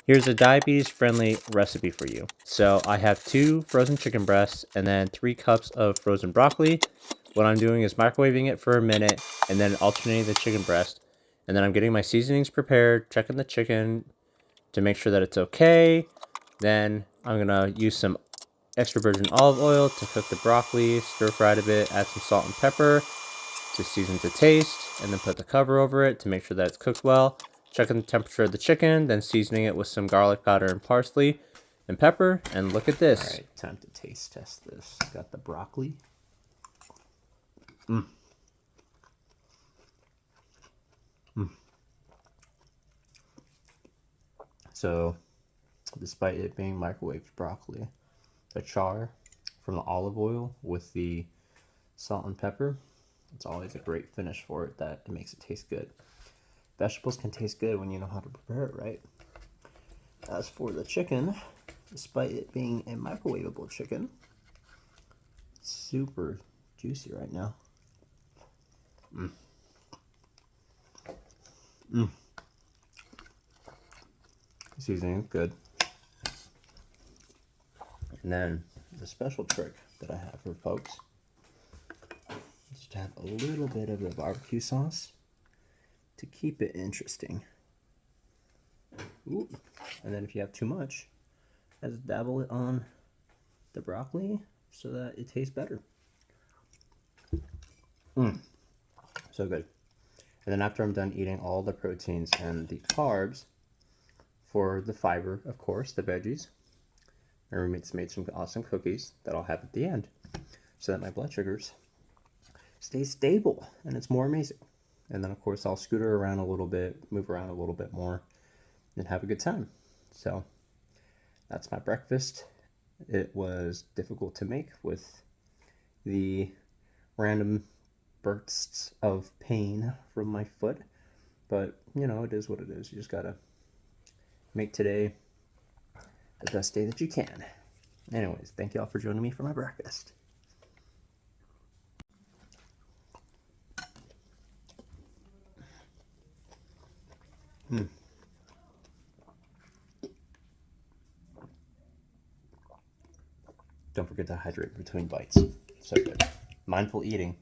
Here's a diabetes-friendly recipe for you. So I have 2 frozen chicken breasts and then 3 cups of frozen broccoli. What I'm doing is microwaving it for a minute and then alternating the chicken breast. And then I'm getting my seasonings prepared, checking the chicken to make sure that it's okay. Then I'm gonna use some extra virgin olive oil to cook the broccoli, stir fry it a bit, add some salt and pepper to season to taste, and then put the cover over it to make sure that it's cooked well. Checking the temperature of the chicken, then seasoning it with some garlic powder and parsley and pepper, and look at this. All right, time to taste test this. Got the broccoli. Mm. Mm. So, despite it being microwaved broccoli, the char from the olive oil with the salt and pepper, it's always a great finish for it that it makes it taste good. Vegetables can taste good when you know how to prepare it right. As for the chicken, despite it being a microwavable chicken, it's super juicy right now. Mm. Mm. Seasoning is good. And then the special trick that I have for folks is to have a little bit of the barbecue sauce to keep it interesting. Ooh. And then if you have too much, just dabble it on the broccoli so that it tastes better. So good. And then after I'm done eating all the proteins and the carbs, for the fiber, of course, the veggies, my roommate's made some awesome cookies that I'll have at the end so that my blood sugars stay stable and it's more amazing. And then, of course, I'll scooter around a little bit, move around a little bit more, and have a good time. So that's my breakfast. It was difficult to make with the random bursts of pain from my foot, but you know, it is what it is. You just gotta make today the best day that you can. Anyways, thank you all for joining me for my breakfast. Don't forget to hydrate between bites. So good. Mindful eating